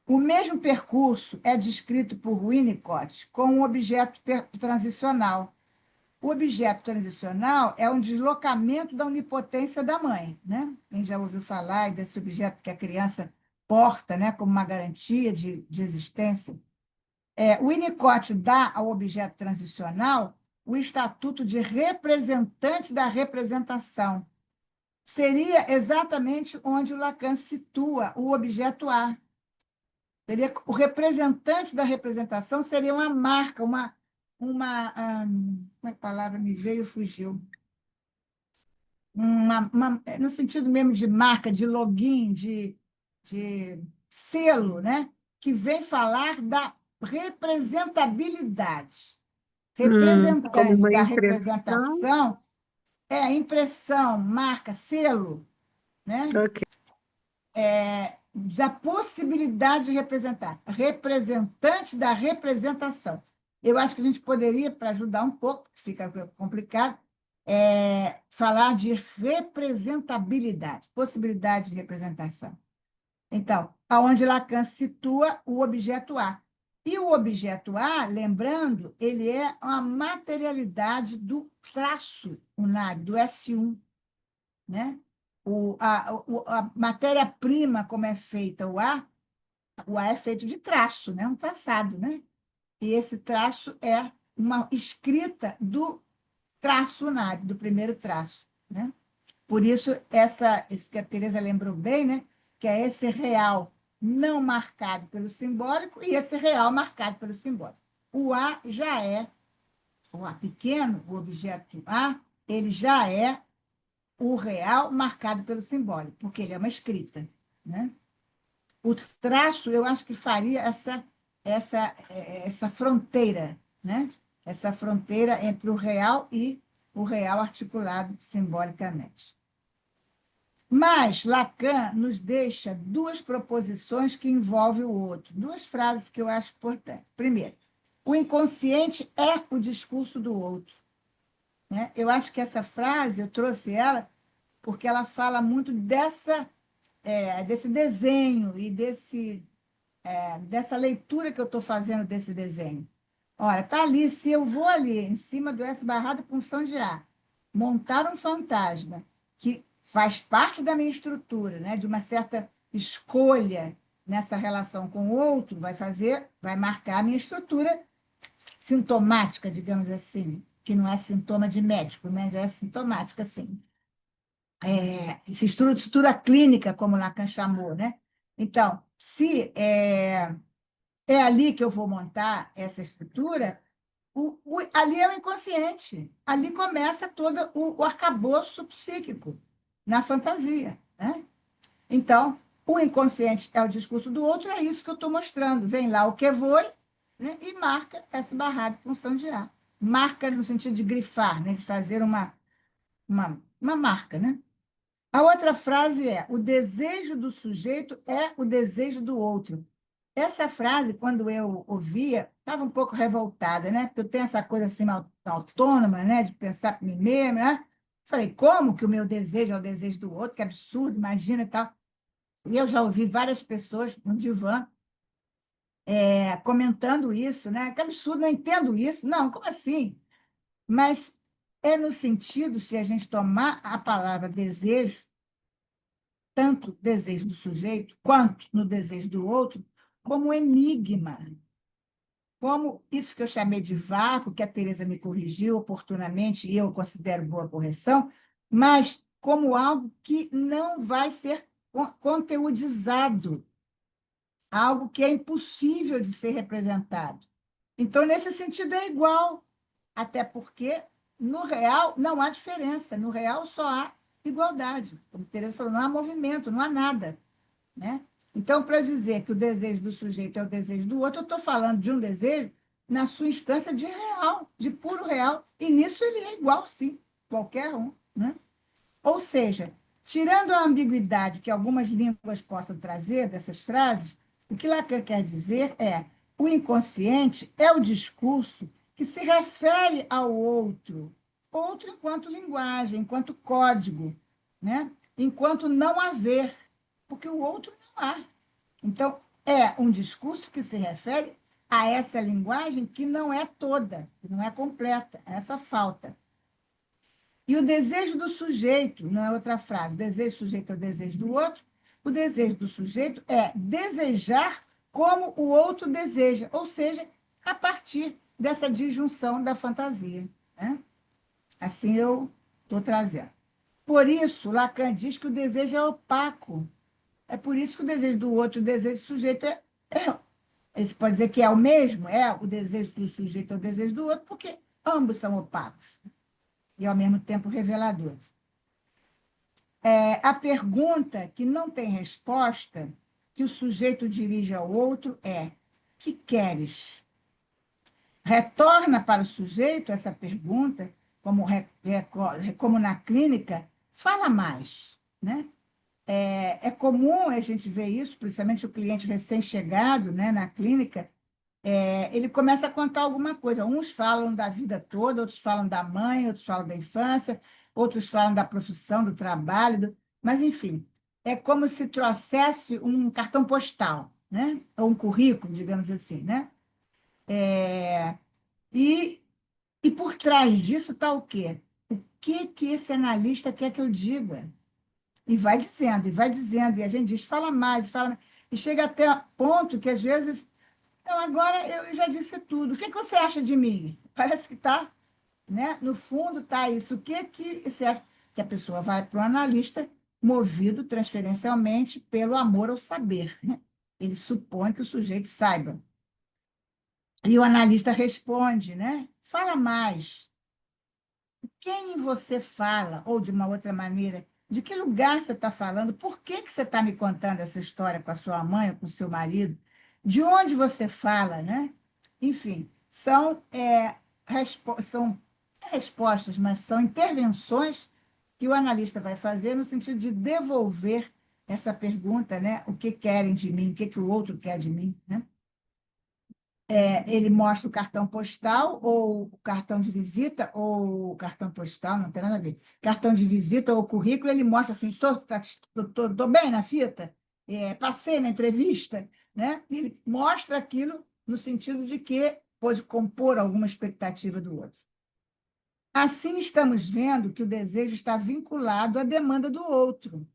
O mesmo percurso é descrito por Winnicott com um objeto transicional. O objeto transicional é um deslocamento da onipotência da mãe, né? Quem já ouviu falar desse objeto que a criança porta, né, como uma garantia de existência. O Winnicott dá ao objeto transicional o estatuto de representante da representação. Seria exatamente onde o Lacan situa o objeto A. O representante da representação seria uma marca, como é que a palavra me veio e fugiu? No sentido mesmo de marca, de login, de selo, né? Que vem falar da representabilidade. Como Representante uma da impressão. representação é impressão, marca, selo, né? Ok. Da possibilidade de representar, representante da representação. Eu acho que a gente poderia, para ajudar um pouco, fica complicado, falar de representabilidade, possibilidade de representação. Então, aonde Lacan situa o objeto A. E o objeto A, lembrando, ele é uma materialidade do traço unário, do S1, né? A matéria-prima, como é feita o A é feito de traço, né? Um traçado, né? E esse traço é uma escrita do traço unário, do primeiro traço, né? Por isso, isso que a Teresa lembrou bem, né? Que é esse real não marcado pelo simbólico e esse real marcado pelo simbólico. O A já é, o A pequeno, o objeto A, ele já é o real marcado pelo simbólico, porque ele é uma escrita. né? O traço, eu acho que faria essa fronteira, né? Essa fronteira entre o real e o real articulado simbolicamente. Mas Lacan nos deixa duas proposições que envolvem o outro, duas frases que eu acho importantes. Primeiro, o inconsciente é o discurso do outro, né? Eu acho que essa frase, eu trouxe ela porque ela fala muito desse desenho e dessa leitura que eu estou fazendo desse desenho. Ora, está ali, se eu vou ali, em cima do S barrado punção de A, montar um fantasma que faz parte da minha estrutura, né, de uma certa escolha nessa relação com o outro, vai marcar a minha estrutura sintomática, digamos assim, que não é sintoma de médico, mas é sintomática, sim. Estrutura clínica, como Lacan chamou, né? Então, se é ali que eu vou montar essa estrutura, ali é o inconsciente, ali começa todo o arcabouço psíquico, na fantasia, né? Então, o inconsciente é o discurso do outro, é isso que eu estou mostrando. Vem lá o que foi, né, e marca essa barrada de punção de A. Marca no sentido de grifar, né, de fazer uma marca, né? A outra frase é: o desejo do sujeito é o desejo do outro. Essa frase, quando eu ouvia, estava um pouco revoltada, né? Porque eu tenho essa coisa assim autônoma, né? De pensar por mim mesma, né? Falei, como que o meu desejo é o desejo do outro? Que absurdo, imagina e tal. E eu já ouvi várias pessoas no divã comentando isso, né? Que absurdo, não entendo isso. Não, como assim? Mas é no sentido, se a gente tomar a palavra desejo, tanto desejo do sujeito quanto no desejo do outro, como um enigma, como isso que eu chamei de vácuo, que a Teresa me corrigiu oportunamente, e eu considero boa correção, mas como algo que não vai ser conteudizado, algo que é impossível de ser representado. Então, nesse sentido, é igual, até porque no real não há diferença, no real só há igualdade. Como Teresa falou, não há movimento, não há nada, né? Então, para dizer que o desejo do sujeito é o desejo do outro, eu estou falando de um desejo na sua instância de real, de puro real, e nisso ele é igual, sim, qualquer um, né? Ou seja, tirando a ambiguidade que algumas línguas possam trazer dessas frases, o que Lacan quer dizer é: o inconsciente é o discurso que se refere ao outro, outro enquanto linguagem, enquanto código, né? Enquanto não haver, porque o outro não há. Então, é um discurso que se refere a essa linguagem que não é toda, que não é completa, essa falta. E o desejo do sujeito, não é outra frase, o desejo do sujeito é o desejo do outro, o desejo do sujeito é desejar como o outro deseja, ou seja, a partir dessa disjunção da fantasia, né? Assim eu estou trazendo. Por isso, Lacan diz que o desejo é opaco. É por isso que o desejo do outro e o desejo do sujeito a gente pode dizer que é o mesmo, o desejo do sujeito é o desejo do outro, porque ambos são opacos e, ao mesmo tempo, reveladores. A pergunta que não tem resposta, que o sujeito dirige ao outro, é: que queres? Retorna para o sujeito essa pergunta, como na clínica, fala mais, né? É comum a gente ver isso, principalmente o cliente recém-chegado, né, na clínica, ele começa a contar alguma coisa. Uns falam da vida toda, outros falam da mãe, outros falam da infância, outros falam da profissão, do trabalho, mas, enfim, é como se trouxesse um cartão postal, né? Ou um currículo, digamos assim, né? E, e por trás disso está o quê? O que esse analista quer que eu diga? E vai dizendo, e a gente diz, fala mais, fala mais. E chega até a ponto que, às vezes, então, agora eu já disse tudo. O que você acha de mim? Parece que está, né? No fundo está isso. O que você acha? Que a pessoa vai para o analista movido transferencialmente pelo amor ao saber, né? Ele supõe que o sujeito saiba. E o analista responde, né? Fala mais. Quem você fala, ou de uma outra maneira, De que lugar você está falando? Por que que você está me contando essa história com a sua mãe, ou com o seu marido? De onde você fala, né? Enfim, são respostas, mas são intervenções que o analista vai fazer no sentido de devolver essa pergunta, né? O que querem de mim? O que que o outro quer de mim, né? Ele mostra o cartão postal ou o cartão de visita ou o cartão postal, não tem nada a ver. Cartão de visita ou currículo, ele mostra assim, tô bem na fita, passei na entrevista, né? Ele mostra aquilo no sentido de que pode compor alguma expectativa do outro. Assim, estamos vendo que o desejo está vinculado à demanda do outro,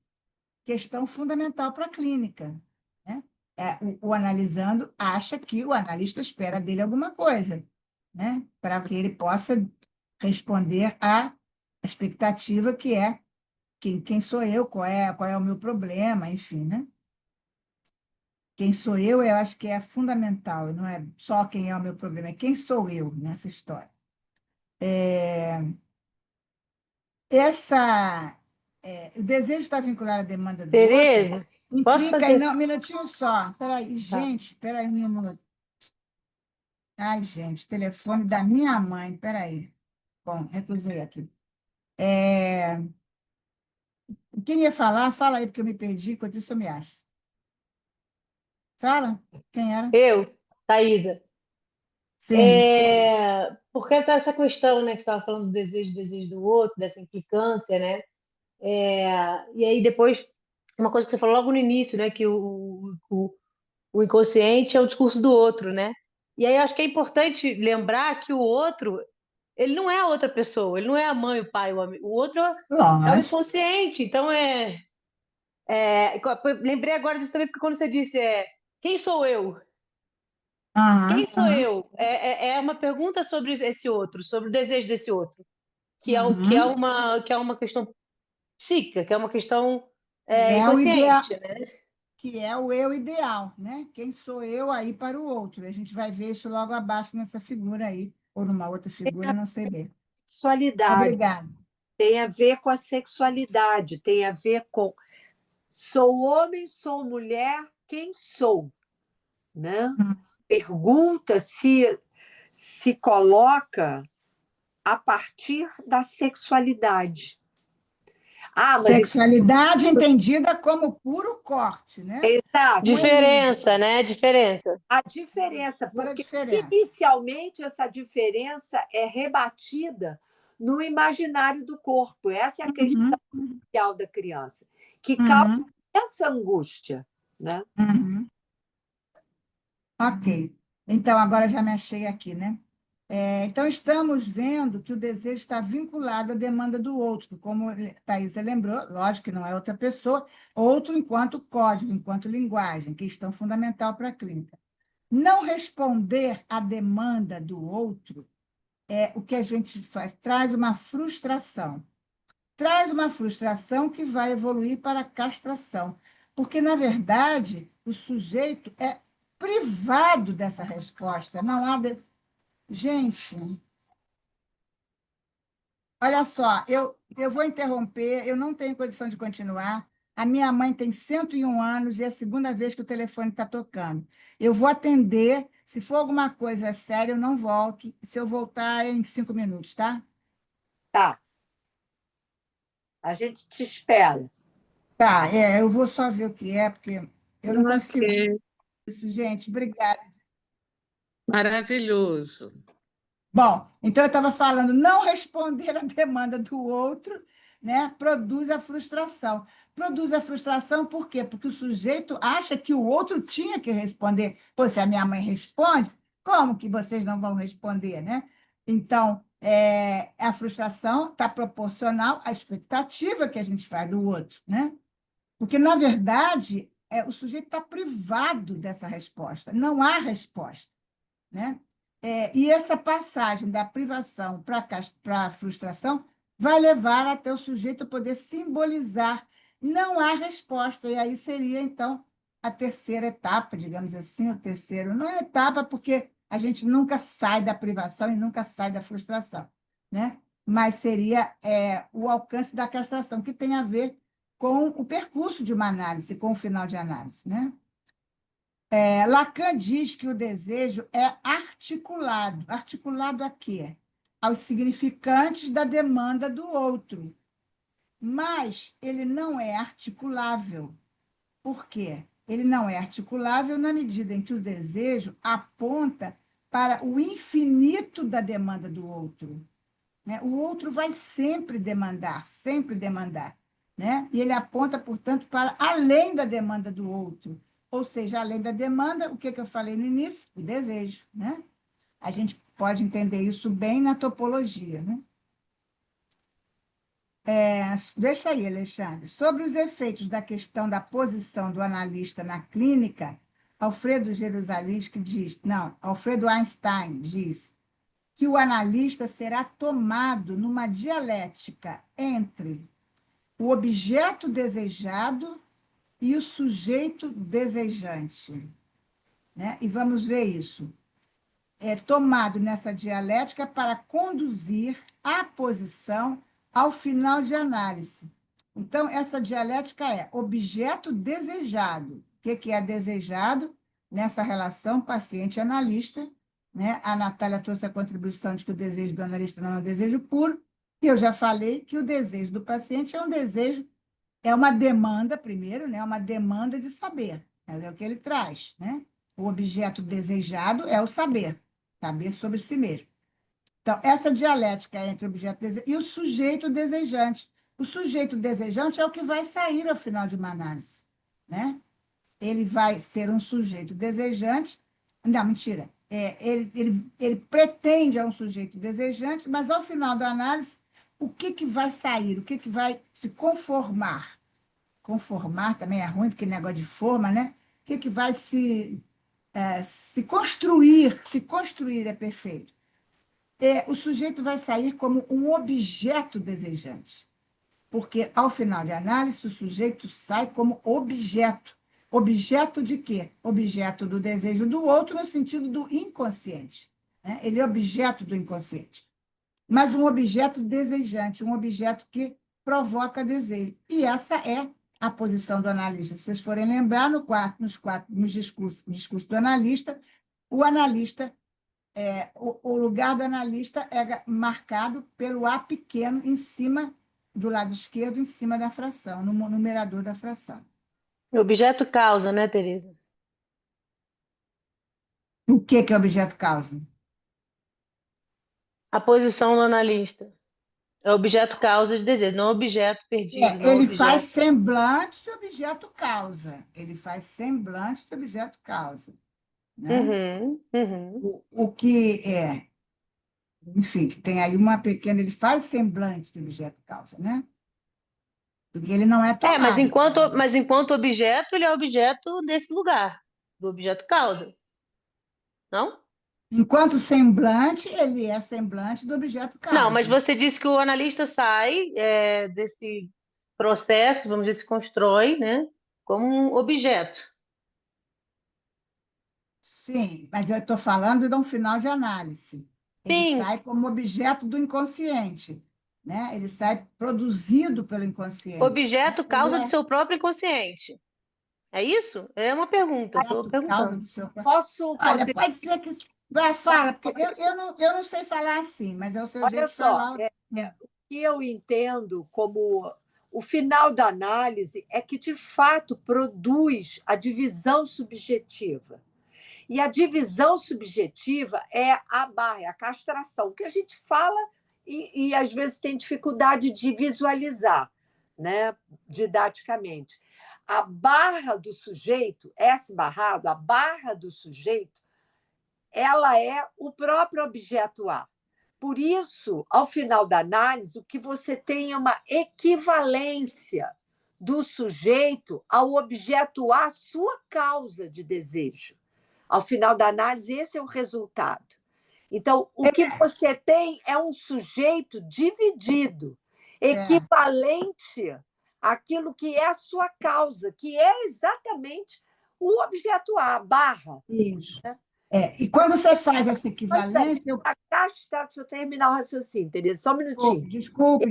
questão fundamental para a clínica, né? O analisando acha que o analista espera dele alguma coisa, né? Para que ele possa responder à expectativa que é quem sou eu, qual é o meu problema, enfim, né? Quem sou eu acho que é fundamental, não é só quem é o meu problema, é quem sou eu nessa história. O desejo está vinculado à demanda do outro, Tereza, posso implica fazer? não, um minutinho só. Peraí, Tá. gente, peraí um minuto. Ai, gente, telefone da minha mãe, peraí. Bom, recusei aqui. Quem ia falar, fala aí, porque eu me perdi, enquanto isso eu me acho. Fala, quem era? Eu, Thaisa. Sim. Porque essa questão, né, que você estava falando do desejo do outro, dessa implicância, né? E aí depois, uma coisa que você falou logo no início, né, que o inconsciente é o discurso do outro, né? E aí eu acho que é importante lembrar que o outro, ele não é a outra pessoa, ele não é a mãe, o pai, o amigo. O outro é o Lógico. inconsciente. Então lembrei agora disso também, porque quando você disse quem sou eu? Quem Aham, sou aham, eu? É uma pergunta sobre esse outro, sobre o desejo desse outro, uhum. que é uma questão psíquica, que é uma questão Que é o ideal, inconsciente, né? que é o eu ideal, né? Quem sou eu aí para o outro? A gente vai ver isso logo abaixo nessa figura aí, ou numa outra figura, não sei bem. Sexualidade Obrigada. tem a ver com a sexualidade, tem a ver com sou homem, sou mulher, quem sou, né? Pergunta se coloca a partir da sexualidade. Ah, mas Sexualidade entendida como puro corte, né? exato, Um enigma, Diferença, né? Diferença. a diferença, pura porque diferença. inicialmente essa diferença é rebatida no imaginário do corpo. Essa é a questão Uhum, inicial da criança, que causa uhum, essa angústia, né? uhum. Ok. Então, agora já me achei aqui, né? Então, estamos vendo que o desejo está vinculado à demanda do outro, que, como Thaisa lembrou, lógico que não é outra pessoa, outro enquanto código, enquanto linguagem, questão fundamental para a clínica. Não responder à demanda do outro é o que a gente faz, traz uma frustração. Traz uma frustração que vai evoluir para a castração, porque, na verdade, o sujeito é privado dessa resposta. Não há. Gente, olha só, eu vou interromper, eu não tenho condição de continuar. A minha mãe tem 101 anos e é a segunda vez que o telefone está tocando. Eu vou atender, se for alguma coisa séria, eu não volto. Se eu voltar, é em 5 minutos, tá? Tá, a gente te espera. Tá, eu vou só ver o que é, porque eu não consigo Ok, isso, gente. Obrigada. maravilhoso. Bom, então eu estava falando, não responder à demanda do outro, né, produz a frustração. Produz a frustração por quê? Porque o sujeito acha que o outro tinha que responder. Pô, se a minha mãe responde, como que vocês não vão responder, né? Então, a frustração está proporcional à expectativa que a gente faz do outro, né? Porque, na verdade, o sujeito está privado dessa resposta. Não há resposta, né? E essa passagem da privação para a frustração vai levar até o sujeito poder simbolizar. Não há resposta, e aí seria, então, a terceira etapa, digamos assim, o terceiro. Não é etapa, porque a gente nunca sai da privação e nunca sai da frustração, né? Mas seria o alcance da castração, que tem a ver com o percurso de uma análise, com o final de análise, né? Lacan diz que o desejo é articulado. Articulado a quê? Aos significantes da demanda do outro. Mas ele não é articulável. Por quê? Ele não é articulável na medida em que o desejo aponta para o infinito da demanda do outro, né? O outro vai sempre demandar, né? E ele aponta, portanto, para além da demanda do outro. Ou seja, além da demanda, o que eu falei no início? O desejo, né? A gente pode entender isso bem na topologia, né? Deixa aí, Alexandre. Sobre os efeitos da questão da posição do analista na clínica, Alfredo Einstein diz que o analista será tomado numa dialética entre o objeto desejado e o sujeito desejante, né? E vamos ver isso. Tomado nessa dialética para conduzir a posição ao final de análise. Então, essa dialética é objeto desejado. O que é desejado nessa relação paciente-analista, né? A Natália trouxe a contribuição de que o desejo do analista não é um desejo puro, e eu já falei que o desejo do paciente é um desejo, é uma demanda, primeiro, né? Uma demanda de saber, é o que ele traz, né? O objeto desejado é o saber sobre si mesmo. Então, essa dialética entre o objeto desejante e o sujeito desejante. O sujeito desejante é o que vai sair ao final de uma análise, né? Ele vai ser um sujeito desejante. Não, mentira. Ele pretende a um sujeito desejante, mas, ao final da análise, o que vai sair? O que vai se conformar? Conformar também é ruim, porque negócio de forma, né? O que vai se construir? Se construir é perfeito. O sujeito vai sair como um objeto desejante, porque, ao final de análise, o sujeito sai como objeto. Objeto de quê? Objeto do desejo do outro, no sentido do inconsciente, né? Ele é objeto do inconsciente, mas um objeto desejante, um objeto que provoca desejo. E essa é a posição do analista. Se vocês forem lembrar, no discurso do analista, o analista, o lugar do analista é marcado pelo A pequeno em cima, do lado esquerdo, em cima da fração, no numerador da fração. O objeto causa, né, Teresa? O que é objeto causa? A posição do analista. É objeto causa de desejo, não objeto perdido, não Ele faz objeto. semblante de objeto causa. Ele faz semblante de objeto causa, né? O que é, enfim, que tem aí uma pequena, ele faz semblante de objeto causa, né? Porque ele não é tomado. Mas enquanto objeto, ele é objeto desse lugar, do objeto causa. Não? Enquanto semblante, ele é semblante do objeto causa. Não, mas você disse que o analista sai desse processo, vamos dizer, se constrói, né, como um objeto. Sim, mas eu estou falando de um final de análise. Ele Sim. sai como objeto do inconsciente, né? Ele sai produzido pelo inconsciente. Objeto causa do seu próprio inconsciente. É isso? É uma pergunta, estou perguntando. Olha, pode ser que... Fala, porque eu não sei falar assim, mas é o seu jeito de falar. Olha só, o que eu entendo como o final da análise é que, de fato, produz a divisão subjetiva. E a divisão subjetiva é a barra, é a castração, que a gente fala e às vezes tem dificuldade de visualizar, né, didaticamente. A barra do sujeito, S barrado, a barra do sujeito, ela é o próprio objeto A. Por isso, ao final da análise, o que você tem é uma equivalência do sujeito ao objeto A, sua causa de desejo. Ao final da análise, esse é o resultado. Então, o que você tem é um sujeito dividido, equivalente àquilo que é a sua causa, que é exatamente o objeto A, a barra. Isso. Né? E quando você faz essa equivalência... Deixa eu terminar o raciocínio, Teresa, só um minutinho. Desculpe.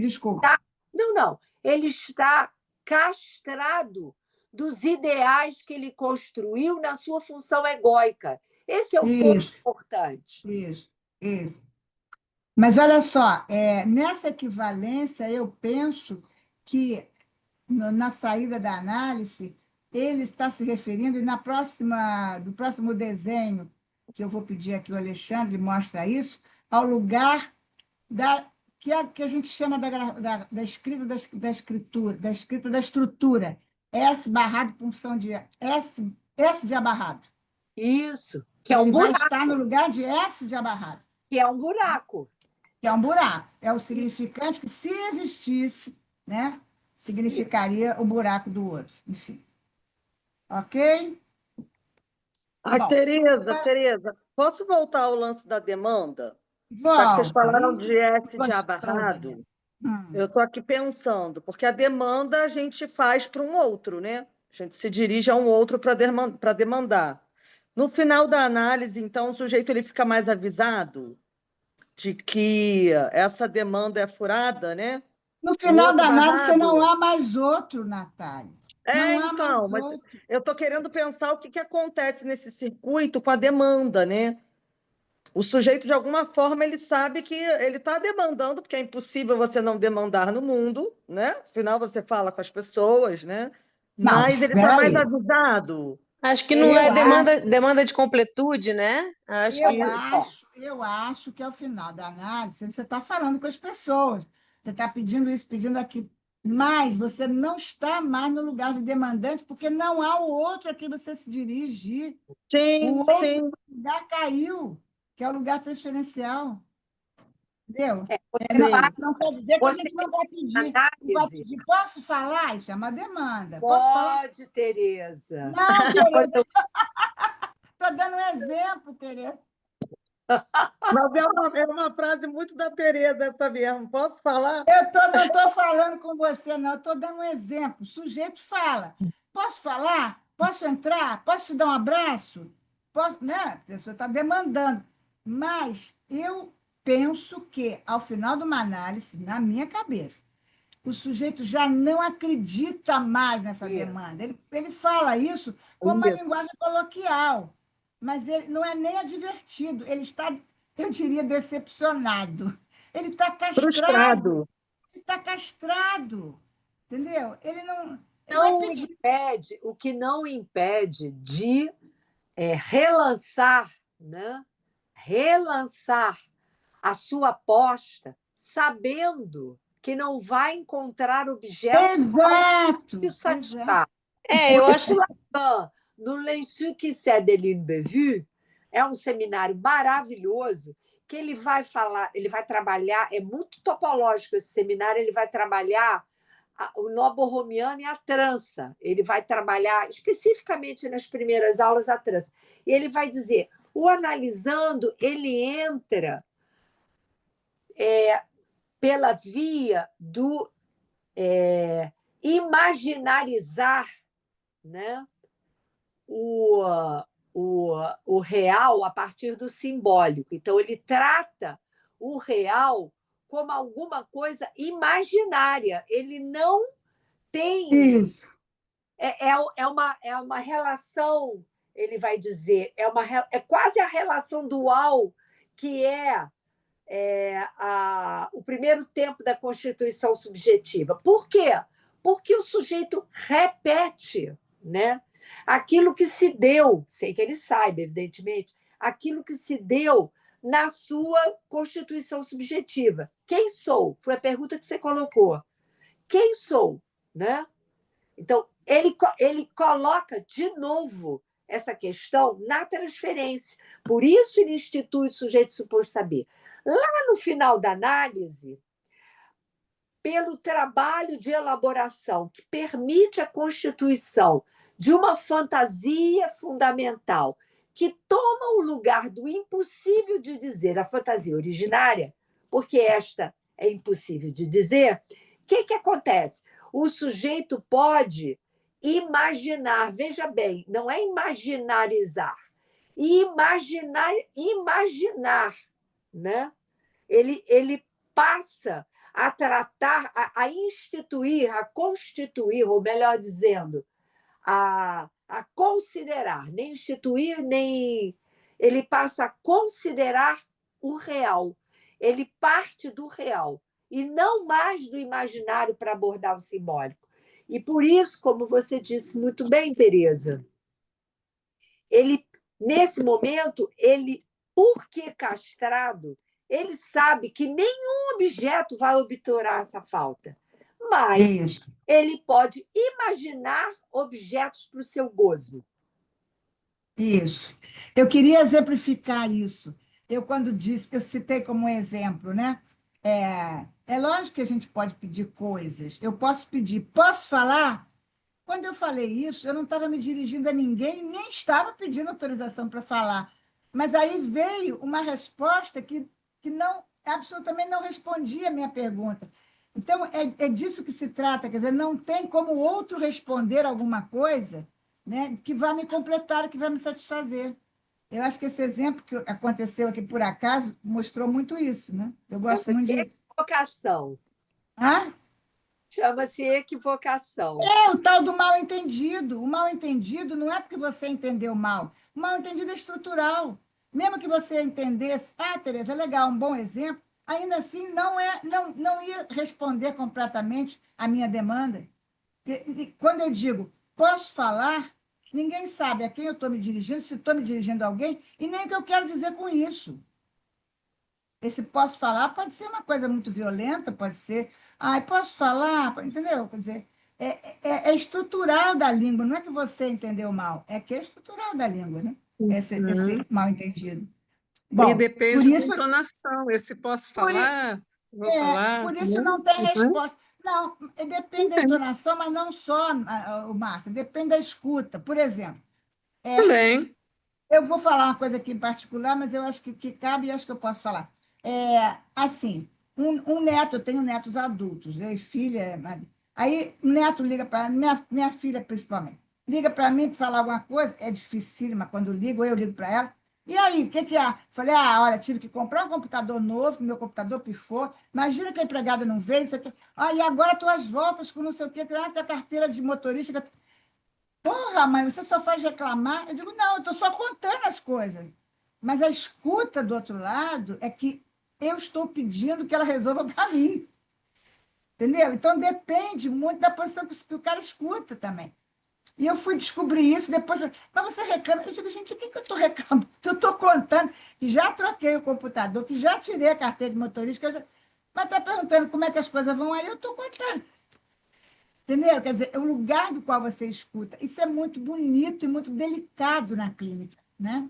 Não. Ele está castrado dos ideais que ele construiu na sua função egóica. Esse é o ponto Isso, importante. isso. Mas olha só, nessa equivalência, eu penso que na saída da análise, ele está se referindo, e do próximo desenho, que eu vou pedir aqui, o Alexandre mostra isso, ao lugar que a gente chama da escrita da escritura, da escrita da estrutura. S barrado, punção de S de abarrado. Isso, que é um Ele vai buraco. estar no lugar de S de abarrado. Que é um buraco. Que é um buraco. É o significante que, se existisse, né, significaria o buraco do outro. Enfim. Ok? Ai, Bom, Tereza, posso voltar ao lance da demanda? Já que vocês volta. falaram de S de Gostosa, abarrado, né? Hum. eu estou aqui pensando, porque a demanda a gente faz para um outro, né? A gente se dirige a um outro para demandar. No final da análise, então, o sujeito ele fica mais avisado de que essa demanda é furada, né? No O final outro da análise, não barrado. há mais outro, Natália. Não há Então, mais mas outro. eu estou querendo pensar o que acontece nesse circuito com a demanda, né? O sujeito, de alguma forma, ele sabe que ele está demandando, porque é impossível você não demandar no mundo, né? Afinal, você fala com as pessoas, né? Não, Mas ele está espera mais aí. avisado. Acho que não é Eu acho, demanda de completude, né? Acho que eu acho que ao final da análise você está falando com as pessoas. Você está pedindo isso, pedindo aquilo. Mas você não está mais no lugar de demandante, porque não há o outro a quem você se dirigir. O Sim, outro sim. lugar caiu, que é o lugar transferencial. Entendeu? Você Não, faz, não quer dizer que a você gente não vai pedir. Não vai análise. pedir. Posso falar? Isso é uma demanda. Posso falar? Pode, Tereza. Não, Depois Tereza. Estou dando um exemplo, Tereza. Mas é uma frase muito da Tereza, essa mesmo. Posso falar? Não estou falando com você, não. Estou dando um exemplo. O sujeito fala. Posso falar? Posso entrar? Posso te dar um abraço? Posso, né? A pessoa está demandando. Mas eu penso que, ao final de uma análise, na minha cabeça, o sujeito já não acredita mais nessa demanda. Ele fala isso como uma linguagem coloquial, mas ele não é nem advertido, ele está, eu diria, decepcionado. Ele está castrado, Frustrado. ele está castrado, entendeu? Ele vai não pedir. impede, o que não impede de relançar, né? Relançar a sua aposta, sabendo que não vai encontrar objeto Exato, que o exato. satisfaz. eu acho. No L'Insu qui c'est de l'Inbevu, é um seminário maravilhoso que ele vai falar, ele vai trabalhar, é muito topológico esse seminário, ele vai trabalhar o nó borromiano e a trança. Ele vai trabalhar especificamente nas primeiras aulas a trança. E ele vai dizer, o analisando, ele entra pela via do imaginarizar, né? O real a partir do simbólico. Então, ele trata o real como alguma coisa imaginária. Ele não tem... Isso. É uma relação, ele vai dizer, é quase a relação dual que o primeiro tempo da Constituição subjetiva. Por quê? Porque o sujeito repete, né? Aquilo que se deu, sem que ele saiba, evidentemente, aquilo que se deu na sua Constituição subjetiva. Quem sou? Foi a pergunta que você colocou. Quem sou? Né? Então, ele coloca de novo essa questão na transferência. Por isso, ele institui o sujeito suposto saber. Lá no final da análise, pelo trabalho de elaboração que permite a constituição de uma fantasia fundamental que toma o lugar do impossível de dizer, a fantasia originária, porque esta é impossível de dizer, o que acontece? O sujeito pode imaginar, veja bem, não é imaginarizar, imaginar, né? Ele passa a tratar, a instituir, a constituir, ou melhor dizendo, a considerar, nem instituir, nem. Ele passa a considerar o real. Ele parte do real e não mais do imaginário para abordar o simbólico. E por isso, como você disse muito bem, Tereza, ele, nesse momento, ele, porque castrado, ele sabe que nenhum objeto vai obturar essa falta, mas Isso. ele pode imaginar objetos para o seu gozo. Isso. Eu queria exemplificar isso. Eu, quando disse, eu citei como exemplo, né? É lógico que a gente pode pedir coisas. Eu posso pedir, posso falar? Quando eu falei isso, eu não estava me dirigindo a ninguém, nem estava pedindo autorização para falar. Mas aí veio uma resposta que não, absolutamente não respondia a minha pergunta. Então, é disso que se trata, quer dizer, não tem como outro responder alguma coisa, né, que vai me completar, que vai me satisfazer. Eu acho que esse exemplo que aconteceu aqui por acaso mostrou muito isso, né? Eu gosto muito de... Equivocação. Ah? Chama-se equivocação. É o tal do mal-entendido. O mal-entendido não é porque você entendeu mal. O mal-entendido é estrutural. Mesmo que você entendesse, Tereza, legal, um bom exemplo, ainda assim não ia responder completamente a minha demanda. Quando eu digo posso falar, ninguém sabe a quem eu estou me dirigindo, se estou me dirigindo a alguém, e nem o que eu quero dizer com isso. Esse posso falar pode ser uma coisa muito violenta, pode ser, posso falar, entendeu? Quer dizer, é estrutural da língua, não é que você entendeu mal, é que é estrutural da língua, né? Esse mal entendido. E Bom, por depende da isso, entonação. Esse posso por, falar? Vou falar? por isso Né? não tem Uhum. resposta. Não, depende da entonação, mas não só, o Márcia, depende da escuta. Por exemplo, Também. eu vou falar uma coisa aqui em particular, mas eu acho que cabe e acho que eu posso falar. Assim, um neto, eu tenho netos adultos, né, e filha. Aí, o neto liga para minha filha, principalmente, liga para mim para falar alguma coisa, é dificílima quando ligo, eu ligo para ela. E aí, o que que é? Falei, olha, tive que comprar um computador novo, meu computador pifou. Imagina que a empregada não veio, isso aqui. E agora tuas voltas com não sei o quê, que a carteira de motorista. Porra, mãe, você só faz reclamar? Eu digo, não, eu estou só contando as coisas. Mas a escuta do outro lado é que eu estou pedindo que ela resolva para mim. Entendeu? Então depende muito da posição que o cara escuta também. E eu fui descobrir isso depois. Mas você reclama? Eu digo, gente, o que eu estou reclamando? Eu estou contando que já troquei o computador, que já tirei a carteira de motorista, mas está perguntando como é que as coisas vão aí, eu estou contando. Entendeu? Quer dizer, é o lugar do qual você escuta. Isso é muito bonito e muito delicado na clínica, né?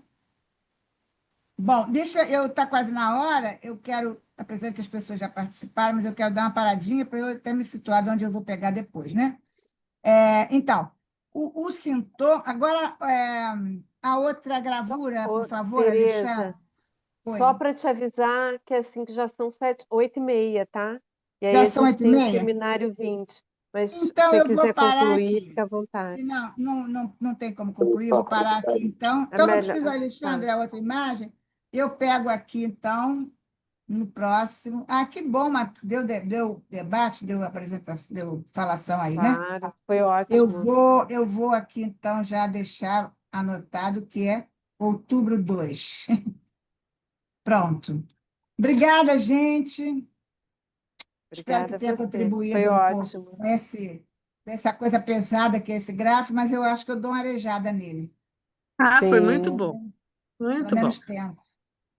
Bom, eu estar quase na hora, eu quero, apesar de que as pessoas já participaram, mas eu quero dar uma paradinha para eu até me situar de onde eu vou pegar depois, né? Então, o sintoma. Agora, a outra gravura, por favor, Tereza, Alexandre. só Oi. para te avisar que assim que já são 8h30, tá? E aí Já a são gente tem o 8h30? seminário 20. Mas se Então, você eu vou quiser parar concluir, aqui. fica à vontade. Não tem como concluir, vou parar aqui, então. É Então, não melhor. precisa, Alexandre, Tá. a outra imagem. Eu pego aqui, então, no próximo. Que bom, mas deu debate, deu apresentação, deu falação aí, né? Claro, foi ótimo. Eu vou aqui, então, já deixar anotado que é outubro 2. Pronto. Obrigada, gente. Espero que Obrigada a tenha você. Foi contribuído um pouco ótimo. com essa coisa pesada que é esse gráfico, mas eu acho que eu dou uma arejada nele. Foi muito Sim. bom. Pelo Muito bom. menos tento.